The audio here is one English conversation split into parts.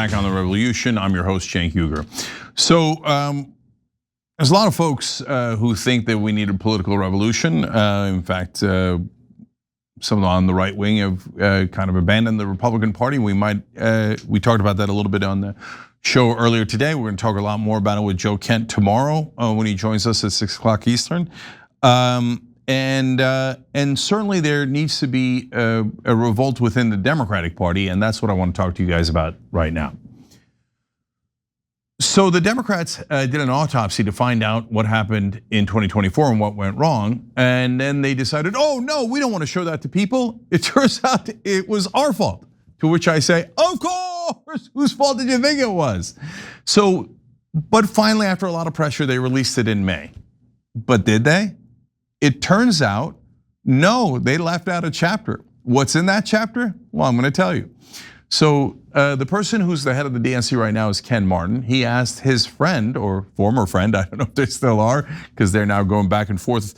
back on The Revolution. I'm your host, Cenk. So there's a lot of folks who think that we need a political revolution. In fact, some on the right wing have kind of abandoned the Republican Party. We talked about that a little bit on the show earlier today. We're going to talk a lot more about it with Joe Kent tomorrow when he joins us at 6 o'clock Eastern. And certainly there needs to be a revolt within the Democratic Party, and that's what I want to talk to you guys about right now. So the Democrats did an autopsy to find out what happened in 2024 and what went wrong, and then they decided, oh no, we don't want to show that to people. It turns out it was our fault. To which I say, of course, whose fault did you think it was? So, but finally, after a lot of pressure, they released it in May. But did they? It turns out, no, they left out a chapter. What's in that chapter? Well, I'm going to tell you. So the person who's the head of the DNC right now is Ken Martin. He asked his friend or former friend, I don't know if they still are, because they're now going back and forth,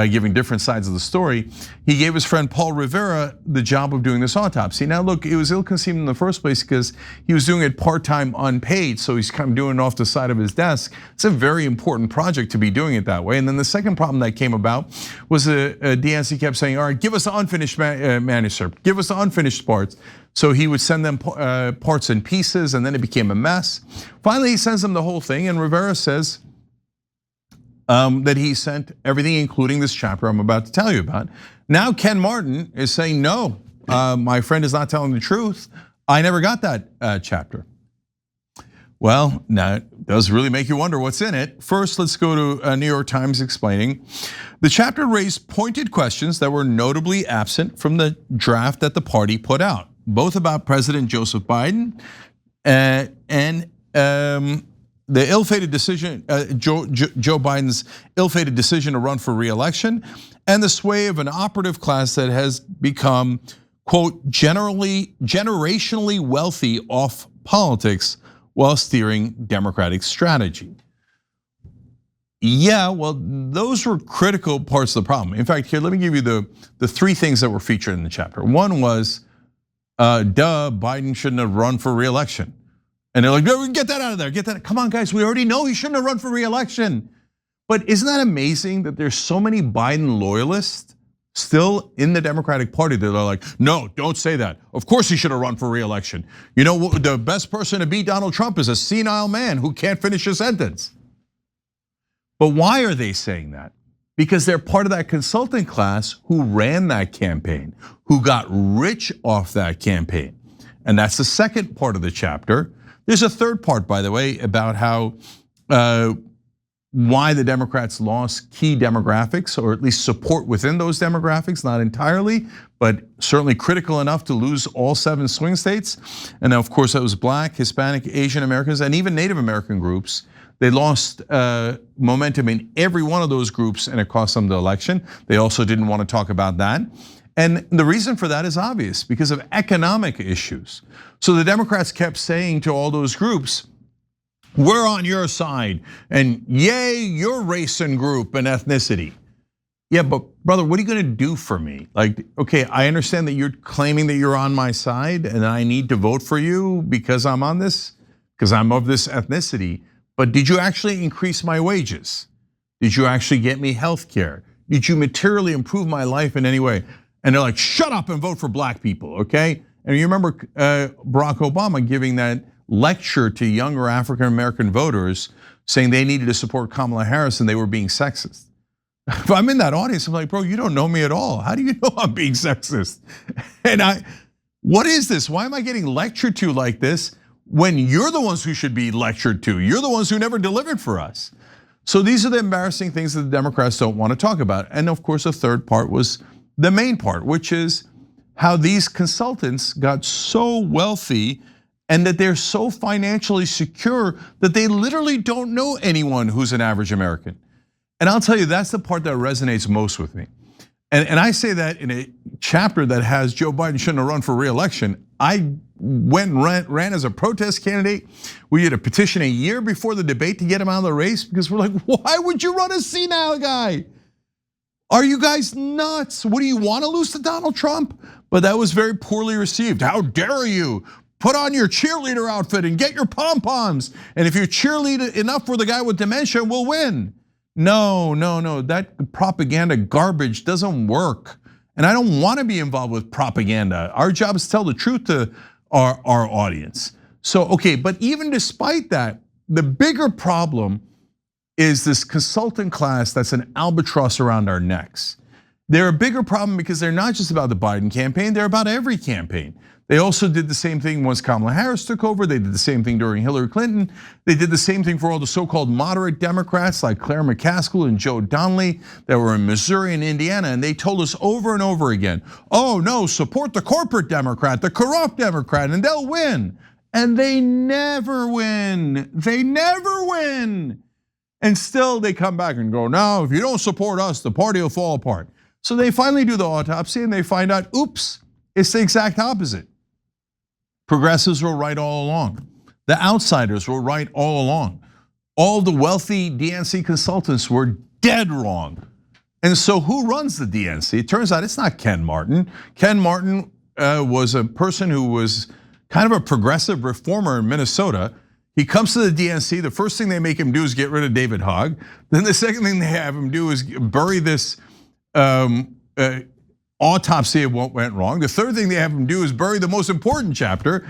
giving different sides of the story. He gave his friend Paul Rivera the job of doing this autopsy. Now look, it was ill-conceived in the first place because he was doing it part-time unpaid, so he's kind of doing it off the side of his desk. It's a very important project to be doing it that way. And then the second problem that came about was DNC kept saying, all right, give us the unfinished manuscript, give us the unfinished parts. So he would send them parts and pieces, and then it became a mess. Finally, he sends them the whole thing, and Rivera says that he sent everything, including this chapter I'm about to tell you about. Now Ken Martin is saying, no, my friend is not telling the truth. I never got that chapter. Well, now it does really make you wonder what's in it. First, let's go to New York Times explaining. The chapter raised pointed questions that were notably absent from the draft that the party put out, both about President Joseph Biden and the ill-fated decision, Joe Biden's ill-fated decision to run for re-election, and the sway of an operative class that has become, quote, generationally wealthy off politics while steering Democratic strategy. Yeah, well, those were critical parts of the problem. In fact, here, let me give you the three things that were featured in the chapter. One was, Biden shouldn't have run for re-election. And they're like, no, get that out of there, get that. Come on, guys, we already know he shouldn't have run for re-election. But isn't that amazing that there's so many Biden loyalists still in the Democratic Party that are like, no, don't say that. Of course he should have run for re-election. You know, the best person to beat Donald Trump is a senile man who can't finish a sentence. But why are they saying that? Because they're part of that consulting class who ran that campaign, who got rich off that campaign. And that's the second part of the chapter. There's a third part, by the way, about how why the Democrats lost key demographics, or at least support within those demographics, not entirely, but certainly critical enough to lose all 7 swing states. And of course, that was Black, Hispanic, Asian Americans, and even Native American groups. They lost momentum in every one of those groups, and it cost them the election. They also didn't want to talk about that. And the reason for that is obvious, because of economic issues. So the Democrats kept saying to all those groups, we're on your side, and yay, your race and group and ethnicity. Yeah, but brother, what are you gonna do for me? Like, okay, I understand that you're claiming that you're on my side and I need to vote for you because I'm on this, because I'm of this ethnicity. But did you actually increase my wages? Did you actually get me health care? Did you materially improve my life in any way? And they're like, shut up and vote for black people, okay? And you remember Barack Obama giving that lecture to younger African American voters saying they needed to support Kamala Harris and they were being sexist. If I'm in that audience, I'm like, bro, you don't know me at all. How do you know I'm being sexist? And what is this? Why am I getting lectured to like this when you're the ones who should be lectured to? You're the ones who never delivered for us. So these are the embarrassing things that the Democrats don't want to talk about. And of course, the third part was the main part, which is how these consultants got so wealthy and that they're so financially secure that they literally don't know anyone who's an average American. And I'll tell you, that's the part that resonates most with me. And I say that in a chapter that has Joe Biden shouldn't have run for re-election. I went and ran as a protest candidate. We did a petition a year before the debate to get him out of the race because we're like, why would you run a senile guy? Are you guys nuts? What, do you want to lose to Donald Trump? But that was very poorly received. How dare you put on your cheerleader outfit and get your pom-poms. And if you cheerlead enough for the guy with dementia, we'll win. No, that propaganda garbage doesn't work. And I don't want to be involved with propaganda. Our job is to tell the truth to our audience. So, okay, but even despite that, the bigger problem is this consultant class that's an albatross around our necks. They're a bigger problem because they're not just about the Biden campaign, they're about every campaign. They also did the same thing once Kamala Harris took over. They did the same thing during Hillary Clinton. They did the same thing for all the so-called moderate Democrats like Claire McCaskill and Joe Donnelly that were in Missouri and Indiana. And they told us over and over again, oh no, support the corporate Democrat, the corrupt Democrat, and they'll win. And they never win. They never win. And still they come back and go, no, if you don't support us, the party will fall apart. So they finally do the autopsy and they find out, oops, it's the exact opposite. Progressives were right all along. The outsiders were right all along. All the wealthy DNC consultants were dead wrong. And so who runs the DNC? It turns out it's not Ken Martin. Ken Martin was a person who was kind of a progressive reformer in Minnesota. He comes to the DNC, the first thing they make him do is get rid of David Hogg. Then the second thing they have him do is bury this autopsy of what went wrong. The third thing they have him do is bury the most important chapter.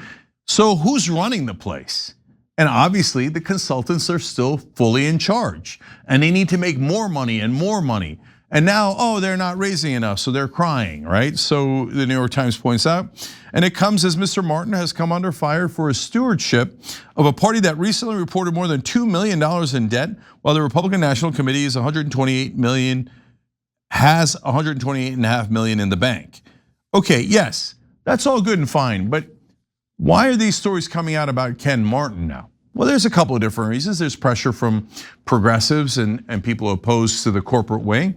So who's running the place? And obviously the consultants are still fully in charge and they need to make more money and more money. And now, oh, they're not raising enough, so they're crying, right? So the New York Times points out, and it comes as Mr. Martin has come under fire for his stewardship of a party that recently reported more than $2 million in debt, while the Republican National Committee is 128 million, has 128.5 million in the bank. Okay, yes, that's all good and fine, but why are these stories coming out about Ken Martin now? Well, there's a couple of different reasons. There's pressure from progressives and people opposed to the corporate wing.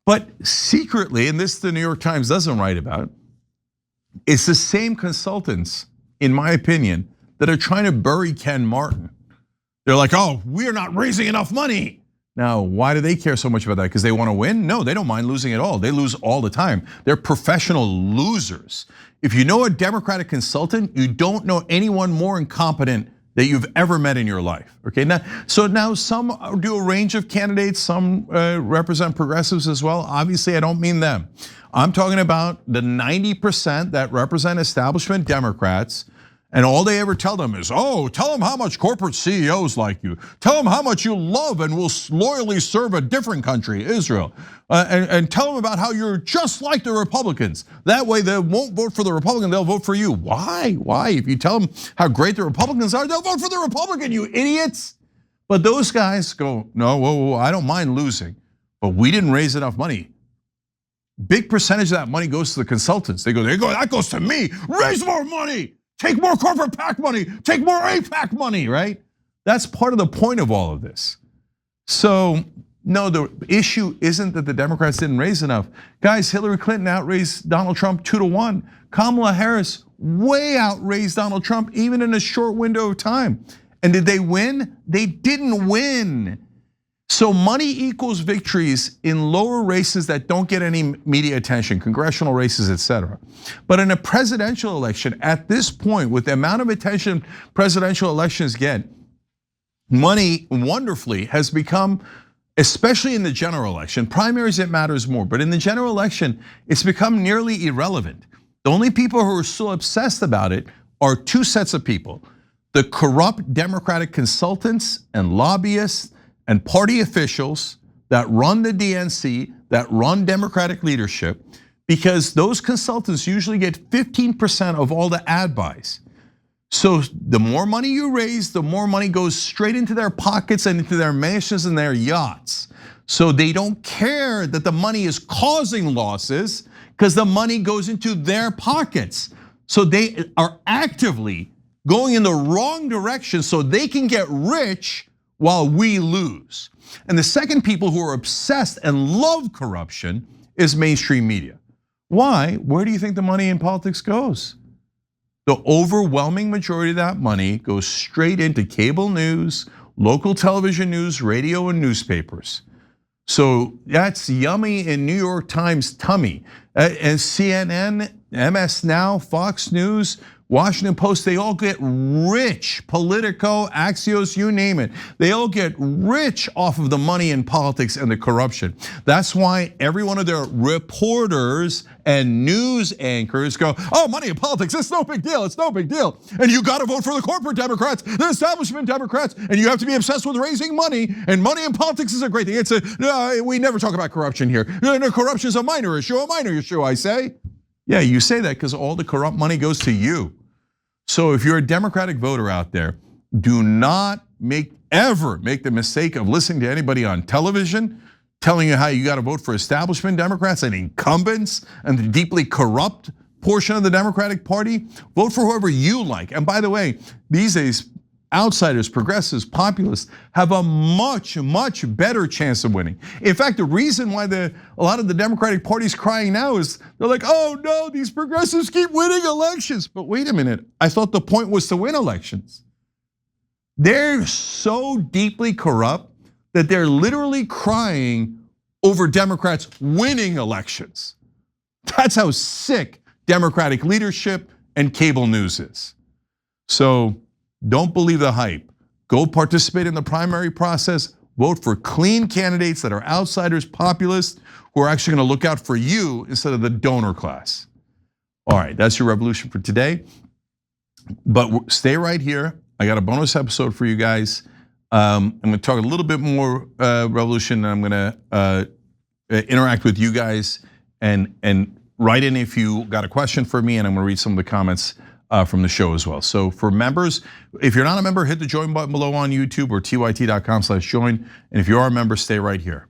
But secretly, and this the New York Times doesn't write about, it's the same consultants, in my opinion, that are trying to bury Ken Martin. They're like, oh, we're not raising enough money. Now, why do they care so much about that? Because they want to win? No, they don't mind losing at all. They lose all the time. They're professional losers. If you know a Democratic consultant, you don't know anyone more incompetent that you've ever met in your life, okay? Now some do a range of candidates, some represent progressives as well. Obviously, I don't mean them. I'm talking about the 90% that represent establishment Democrats, and all they ever tell them is, oh, tell them how much corporate CEOs like you. Tell them how much you love and will loyally serve a different country, Israel. And tell them about how you're just like the Republicans. That way they won't vote for the Republican, they'll vote for you. Why? If you tell them how great the Republicans are, they'll vote for the Republican, you idiots. But those guys go, no, whoa, I don't mind losing, but we didn't raise enough money. Big percentage of that money goes to the consultants. They go, that goes to me, raise more money. Take more corporate PAC money, take more AIPAC money, right? That's part of the point of all of this. So, no, the issue isn't that the Democrats didn't raise enough. Guys, Hillary Clinton outraised Donald Trump 2-1. Kamala Harris way outraised Donald Trump even in a short window of time. And did they win? They didn't win. So money equals victories in lower races that don't get any media attention, congressional races, etc. But in a presidential election, at this point, with the amount of attention presidential elections get, money wonderfully has become, especially in the general election, primaries it matters more, but in the general election, it's become nearly irrelevant. The only people who are still obsessed about it are two sets of people: the corrupt Democratic consultants and lobbyists and party officials that run the DNC, that run Democratic leadership, because those consultants usually get 15% of all the ad buys. So the more money you raise, the more money goes straight into their pockets and into their mansions and their yachts. So they don't care that the money is causing losses because the money goes into their pockets. So they are actively going in the wrong direction so they can get rich while we lose. And the second people who are obsessed and love corruption is mainstream media. Why? Where do you think the money in politics goes? The overwhelming majority of that money goes straight into cable news, local television news, radio, and newspapers. So that's yummy in New York Times tummy. And CNN, MS Now, Fox News, Washington Post, they all get rich. Politico, Axios, you name it. They all get rich off of the money in politics and the corruption. That's why every one of their reporters and news anchors go, oh, money in politics, it's no big deal, it's no big deal. And you gotta vote for the corporate Democrats, the establishment Democrats, and you have to be obsessed with raising money, and money in politics is a great thing. We never talk about corruption here. No, corruption is a minor issue, I say. Yeah, you say that because all the corrupt money goes to you. So if you're a Democratic voter out there, do not ever make the mistake of listening to anybody on television telling you how you got to vote for establishment Democrats and incumbents and the deeply corrupt portion of the Democratic Party. Vote for whoever you like. And by the way, these days, outsiders, progressives, populists have a much, much better chance of winning. In fact, the reason why a lot of the Democratic Party is crying now is they're like, oh no, these progressives keep winning elections. But wait a minute, I thought the point was to win elections. They're so deeply corrupt that they're literally crying over Democrats winning elections. That's how sick Democratic leadership and cable news is. So don't believe the hype. Go participate in the primary process. Vote for clean candidates that are outsiders, populists, who are actually gonna look out for you instead of the donor class. All right, that's your revolution for today. But stay right here. I got a bonus episode for you guys. I'm gonna talk a little bit more revolution, and I'm gonna interact with you guys and write in if you got a question for me, and I'm gonna read some of the comments from the show as well. So for members, if you're not a member, hit the join button below on YouTube or tyt.com/join. And if you are a member, stay right here.